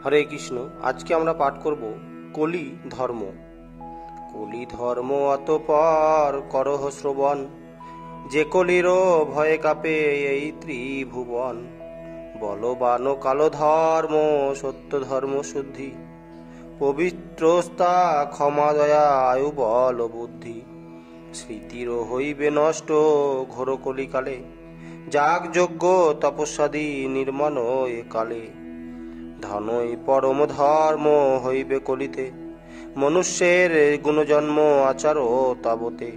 হরে কৃষ্ণ। আজকে আমরা পাঠ করব কলি ধর্ম। কলি ধর্ম অতঃপর করহ শ্রবণ, যে কলিরও ভয়ে কাঁপে এই ত্রিভুবন। বলবান কালো ধর্ম, সত্য ধর্ম শুদ্ধি, পবিত্রস্তা ক্ষমা দয়া আয়ু বল বুদ্ধি। স্মৃতির হইবে নষ্ট ঘোর কলিকালে, যাগ যজ্ঞ তপস্যাদি নির্মাণ এ কালে। ধনই পরম ধর্ম হইবে কলিতে, মনুষ্যের গুণজন্ম আচার তাবতে।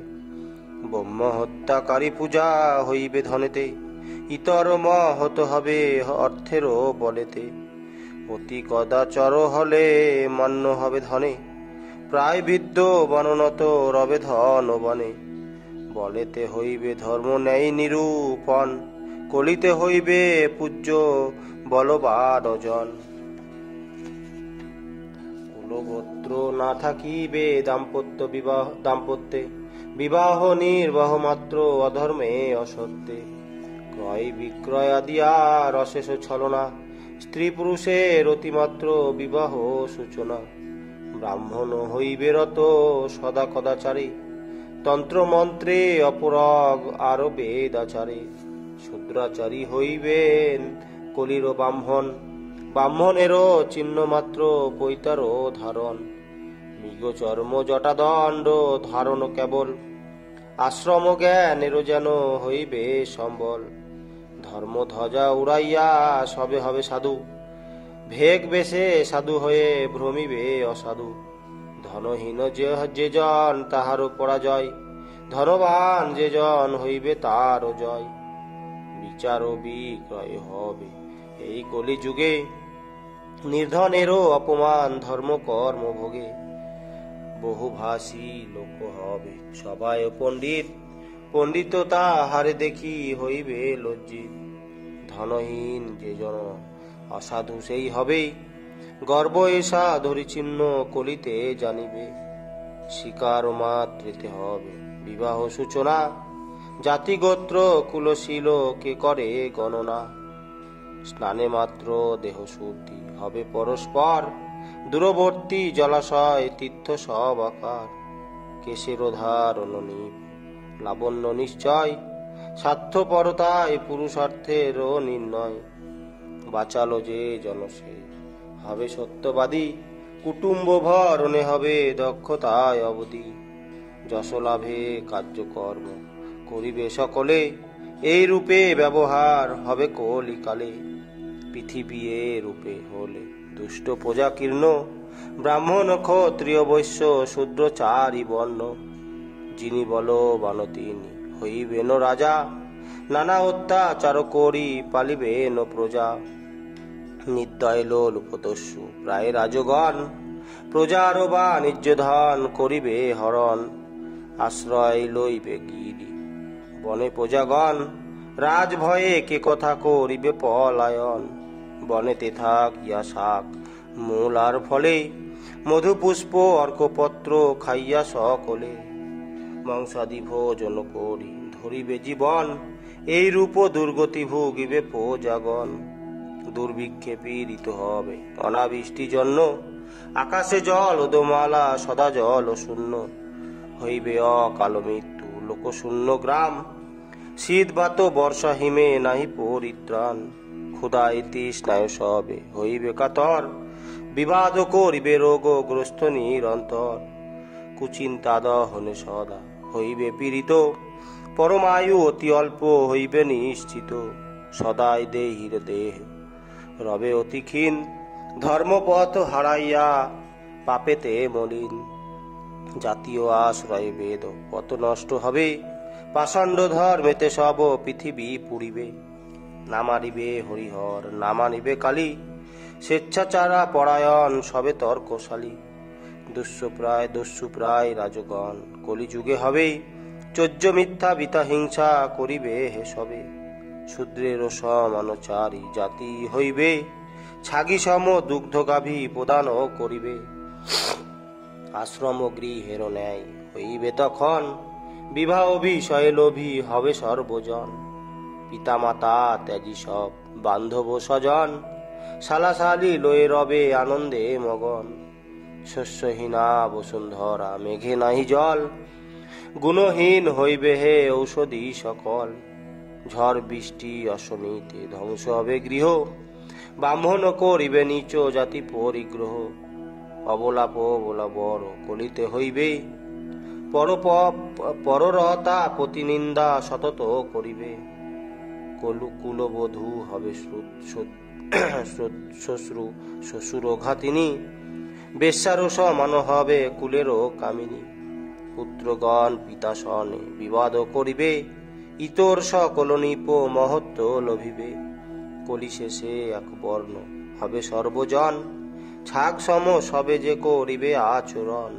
ব্রহ্ম হত্যাকারী পূজা হইবে ধনেতে, ইতর মহৎ হবে অর্থেরও বলেতে। অতি কদাচর হলে মান্য হবে ধনে, প্রায় বিদ্য বননত রবে ধন বনে। বলেতে হইবে ধর্ম ন্যায় নিরূপণ, কলিতে হইবে পূজ্য বলবান জন। কুলগোত্র না থাকিবে দাম্পত্যে, বিবাহ নির্বাহ মাত্র অধর্মে অসত্যে। ক্রয় বিক্রয় আদি আর অশেষ ছলনা, স্ত্রী পুরুষের অতিমাত্র বিবাহ সূচনা। ব্রাহ্মণ হইবে রত সদা কদাচারে, তন্ত্র মন্ত্রে অপরাগ আরো বেদাচারে। শূদ্রাচারী হইবেন কলির ব্রাহ্মণ, ব্রাহ্মণেরও চিহ্ন মাত্র পৈতারও ধারণ। মৃগ চর্ম জটাদণ্ড ধারণ কেবল, আশ্রম জ্ঞানেরও যেন হইবে সম্বল। ধর্ম ধ্বজা উড়াইয়া সবে হবে সাধু, ভেগ বেশে সাধু হয়ে ভ্রমিবে অসাধু। ধনহীন যে জন তাহারও পরাজয়, ধনবান যে জন হইবে তারও জয়। বিচার ও বিক্রয় হবে এই কলি যুগে, নির্ধনেরও অপমান ধর্ম কর্ম ভোগে। বহুভাষী লোক হবে সবাই পণ্ডিত, পণ্ডিত তাহারে দেখি হইবে লজ্জিত। ধনহীন যে জন অসাধু সেই হবে, গর্ব এসা ধরিচিহ্ন কলিতে জানিবে। শিকার মাতৃতে হবে বিবাহ সূচনা, জাতি গোত্র কুলশীল কে করে গণনা। স্নানে মাত্র দেহ শুদ্ধি হবে পরস্পর, দূরবর্তী জলাশয় তীর্থ সব আকার। কেশের ধারণ নিবে লাবণ্য নিশ্চয়, স্বার্থপরতায় পুরুষার্থের নির্ণয়। বাঁচালো যে জন সে হবে সত্যবাদী, কুটুম্ব ভরণে হবে দক্ষতায় অবধি। যশ লাভে কার্যকর্ম করিবে সকলে, এই রূপে ব্যবহার হবে কলিকালে। পৃথিবী এ রূপে হলে দুষ্ট প্রজা কীর্ণ, ব্রাহ্মণ ক্ষত্রিয় বৈশ্য শূদ্র চারি বর্ণ। যিনি বলবান তিনি হইবেন রাজা, নানা অত্যাচার করি পালিবেন প্রজা। নির্দয় লোল উপদস্যু প্রায় রাজগণ, প্রজার বাণিজ্য ধন করিবে হরণ। আশ্রয় লইবে গিরি বনে প্রজাগণ, রাজ ভয়ে কে কথা করিবে পলায়ন। বনেতে থাকিয়া শাক মূল আর ফলে, মধুপুষ্প অর্কপত্র খাইয়া সকলে। মাংসাদি ভোজন করি ধরিবে জীবন, এই রূপ দুর্গতি ভুগিবে প্রজাগণ। দুর্ভিক্ষে পীড়িত হবে অনাবৃষ্টি জন্য, আকাশে জল উদমালা সদা জল শূন্য। হইবে অকাল মৃত্যু লোকশূন্য গ্রাম, শীত বাত বর্ষা হিমে নাহি পরিত্রাণ। ক্ষুধায় তৃষ্ণায় সবে হইবে কাতর, বিবাদ করিবে রোগগ্রস্ত নিরন্তর। কুচিন্তা দহনে সদা হইবে পীড়িত, পরমায়ু অতি অল্প হইবে নিশ্চিত। সদাই দেহির দেহ রবে অতি ক্ষীণ, ধর্মপথ হারাইয়া পাপেতে মলিন। জাতীয় আশ্রয় বেদ কত নষ্ট হবে, পাষণ্ড ধর্মেতে সব পৃথিবী পুড়িবে। নামারিবে হরিহর নামানিবে কালী, স্বেচ্ছাচারা পরায়ণ সবে তর্কশালী। দস্যুপ্রায় রাজগণ কলিযুগে হবে, চৌর্য মিথ্যা বিতা হিংসা করিবে হে সবে। শূদ্রের সমানুচারী জাতি হইবে, ছাগি সম দুগ্ধ গাভী প্রদান করিবে। আশ্রম গৃহের ন্যায় হইবে তখন, বিবাহ বিষয়ে লোভী হবে সর্বজন। পিতা মাতা ত্যাজি সব বান্ধব স্বজন, সালাসালি লয়ে রবে আনন্দে মগন। শস্যহীনা বসুন্ধরা মেঘে নাহি জল, গুণহীন হইবে হে ঔষধি সকল। ঝড় বৃষ্টি অশনীতে ধ্বংস হবে গৃহ, ব্রাহ্মণ করিবে নিচ জাতি পরিগ্রহ। অবলাপ বলা বড় কলিতে হইবে, পররতা প্রতিনিন্দা সতত করিবে। কুলবধূ হবে শ্বশ্রু শ্বশুর ঘাতিনী, বেশ্যারও সমান হবে কুলেরও কামিনী। পুত্রগণ পিতা সনে বিবাদ করিবে, ইতর সকল নিপ মহত্ব লভিবে। কলি শেষে এক বর্ণ হবে সর্বজন, ছাগ সম সবে যে করিবে আচরণ।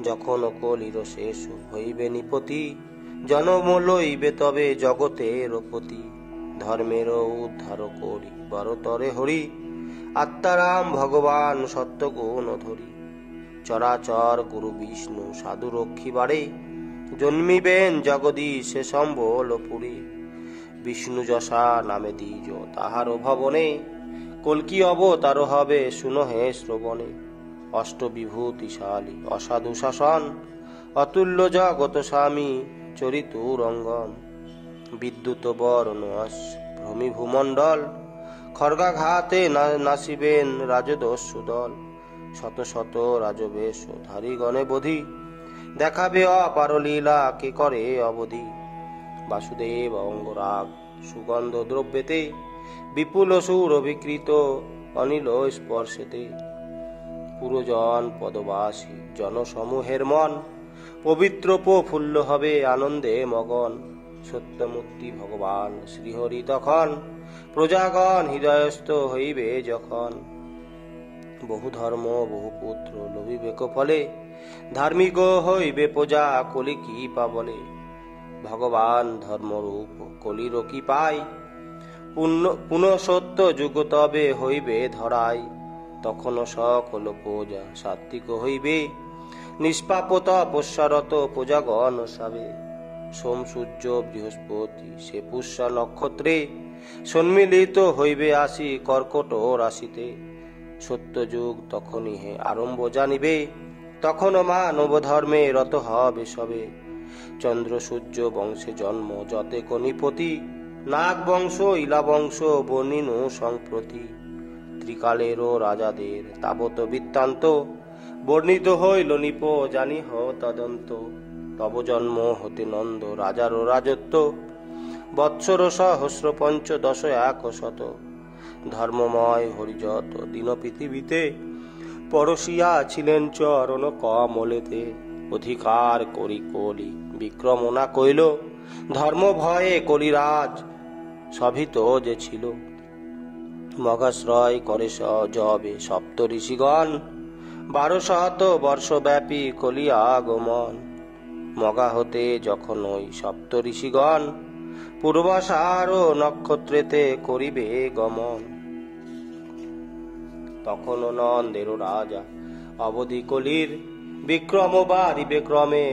যখন কলির শেষ হইবে নিপতি, জনম লইবে তবে জগতের পতি। ধর্মের উদ্ধার করি বরতরে হরি, আত্মারাম ভগবান সত্যগুণ ধরি। চরাচর গুরু বিষ্ণু সাধু রক্ষী বাড়ে, জন্মিবেন জগদীশ সম্বল পুরী। বিষ্ণু যশা নামে দ্বিজ তাহার ভবনে, কল্কি অবতার হবে শুনহে শ্রবণে। অষ্টবিভূতিশালী অসাধু শাসন, অতুল্য জগত স্বামী চরিতুরঙ্গম। বিদ্যুৎ বর্ণ ভ্রমি ভূমণ্ডল, খড়গাঘাতে নাসিবেন রাজদস্যু দল। শত শত রাজবেশ ধারী গণে বোধি, দেখাবে অপার লীলা কে করে অবধি। বাসুদেব অঙ্গরাগ সুগন্ধ দ্রব্যেতে, বিপুল সুর বিকৃত অনিল স্পর্শেতে। পুরজন পদবাসী জনসমূহের মন, পবিত্র প্রফুল্ল হবে আনন্দে মগন। সত্যমূর্তি ভগবান শ্রীহরি তখন, প্রজাগণ হৃদয়স্থ হইবে যখন। বহু ধর্ম বহু পুত্র লভিবে ফলে, ধার্মিক হইবে প্রজা কলি কি পাবলে। ভগবান ধর্মরূপ কলির কি পাই, পুনঃ সত্য যুগ তবে হইবে ধরাই। তখন সকল প্রজা সাত্বিক হইবে, নিষ্পাপত তপস্যারত প্রজাগণ সাবে। সোম সূর্য বৃহস্পতি সে পুষ্যা নক্ষত্রে, সম্মিলিত হইবে আসি কর্কট রাশিতে। সত্য যুগ তখনই হে আরম্ভ জানিবে, তখন মানব ধর্মে রত হবে সবে। চন্দ্র সূর্য বংশে জন্ম যতে কনিপতি, নাগ বংশ ইলা বংশ বর্ণিনু সম্প্রতি। ত্রিকালেরও রাজাদের তাবত বৃত্তান্ত, বর্ণিত হইল নিপ জানিহ তদন্ত। তব জন্ম হতে নন্দ রাজার রাজত্ব, বৎসর সহস্র পঞ্চদশ 100। ধর্মময় হরিযত দিন পৃথিবীতে, পরশিয়া ছিলেন চরণ কমলেতে। অধিকার করি কলি বিক্রমণা কইল, ধর্ম ভয়ে কলিরাজ সভিত যে ছিল। মগাশ্রয় করে জবে সপ্ত ঋষিগণ, 1200 বর্ষব্যাপী কলি আগমন। মগা হতে যখন ওই সপ্ত ঋষিগণ, পূর্বাষাঢ় নক্ষত্রেতে করিবে গমন। তখন নন্দের রাজা অবধি কলির, বিক্রম বাড়িবে ক্রমে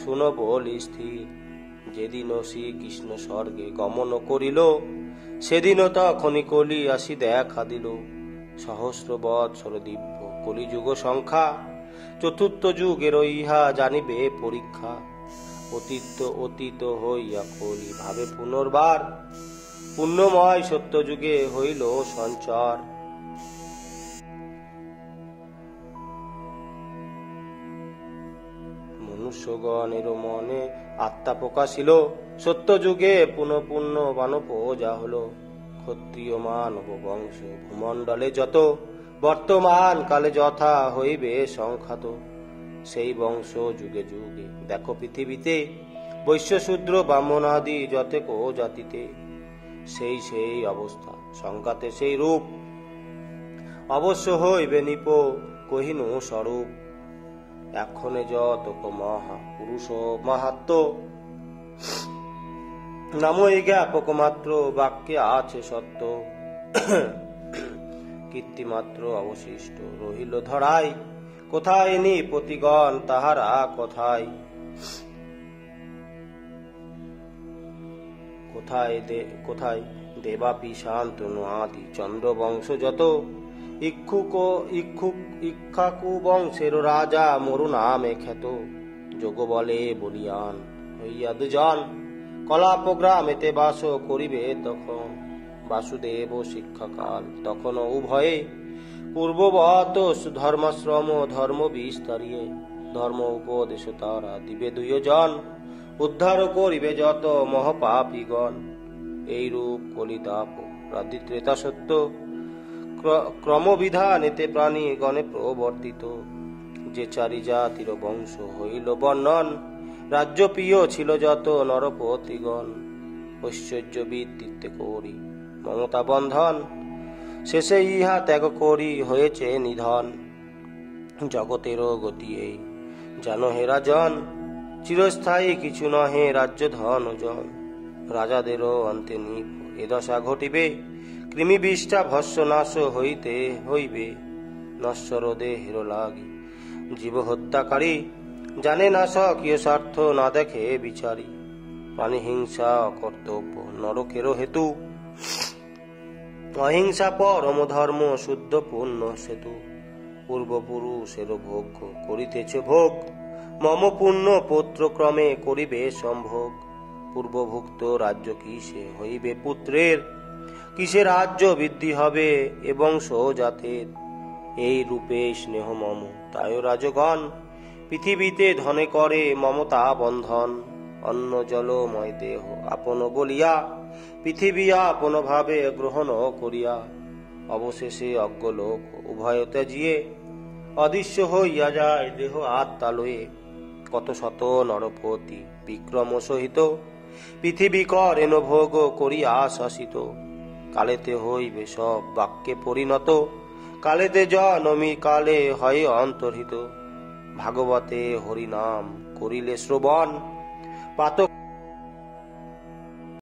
শুনো বলি স্থির। যেদিন শ্রীকৃষ্ণ স্বর্গে গমন করিল, সেদিন তখনই কলি আসি দেখা দিল। সহস্র বৎসর দিব্য কলিযুগ সংখ্যা, চতুর্থ যুগের ইহা জানিবে পরীক্ষা। অতীত হইয়া কলি ভাবে পুনর্বার, পুণ্যময় সত্য যুগে হইল সঞ্চার। মনুষ্যগণের মনে আত্মা প্রকাশিল, সত্য যুগে পুণ্য বানপ যা হলো। ক্ষত্রিয় মানব বংশ ভূমণ্ডলে যত, বর্তমান কালে যথা হইবে সংখ্যাত। সেই বংশ যুগে যুগে দেখো পৃথিবীতে, বৈশ্য শূদ্র ব্রাহ্মণাদি যতেক জাতিতে। সেই অবস্থা সংখ্যাতে সেই রূপ, অবশ্য হইবে নিপ কহিনু স্বরূপ। এক্ষণে যতক মহা পুরুষ মাহাত্ম, নামই জ্ঞাপক মাত্র বাক্যে আছে সত্য। কীর্তিমাত্র অবশিষ্ট রহিল ধরাই, কোথায় নিপতিগণ তাহারা কোথায়। কোথায় দেবাপি শান্তনু আদি চন্দ্র বংশ যত, ইক্ষ্বাকু বংশের রাজা মরু নামে খ্যাত। যোগ বলে বলিয়ান হইয়া দুজন, কলাপ গ্রামেতে বাস করিবে তখন। বাসুদেব শিক্ষাকাল তখন উভয়ে, পূর্ববৎ ধর্মাশ্রম ধর্ম বিস্তারিয়ে। ধর্ম উপদেশ তারা দিবে দুইজন, উদ্ধার করিবে যত মহাপাপীগণ। এইরূপ কলিতাপ রাধি ত্রেতা সত্য, ক্রমবিধানেতে প্রাণী গণে প্রবর্তিত। যে চারি জাতির বংশ হইল বর্ণন, রাজ্য প্রিয় ছিল যত নরপতিগণ। ঐশ্বর্য বৃত্তিতে করি মমতা বন্ধন, শেষে ইহা ত্যাগ করি হয়েছে নিধন। জগতেরও গতি এই জানো হে রাজন, চিরস্থায়ী কিছু নহে রাজ্য ধন জন। রাজাদেরও অন্তে নিপ এ দশা ঘটিবে, কৃমি বিষ্ঠা ভস্য নাশ হইতে হইবে। নশ্বর দেহের লাগি জীব হত্যাকারী, জানে না স্বকীয় স্বার্থ না দেখে বিচারি। প্রাণী হিংসা কর্তব্য নরকেরও হেতু, অহিংসা পরম ধর্ম শুদ্ধ পূর্ণ সেতু। পূর্বপুরুষের ভোগ্য করিতেছ ভোগ, মম পুণ্য পুত্র ক্রমে করিবে সম্ভোগ। পূর্বভুক্ত রাজ্য কিসে হইবে পুত্রের, কিসে রাজ্য বৃদ্ধি হবে এ বংশ জাতের। এই রূপে স্নেহ মম তাই রাজগণ, পৃথিবীতে ধনে করে মমতা বন্ধন। অন্ন জলময় দেহ আপন বলিয়া, পৃথিবী আপন ভাবে গ্রহণ করিয়া। অবশেষে অজ্ঞলোক উভয় ত্যাজিয়ে, অদৃশ্য হইয়া যায় দেহ আত্মা লয়ে। কত শত নরপতি বিক্রম সহিত, পৃথিবী করেন ভোগ করিয়া শাসিত। কালেতে হইবে সব বাক্যে পরিণত, কালেতে জনমি কালে হয় অন্তর্হিত। ভাগবতে হরিনাম করিলে শ্রবণ, পাতক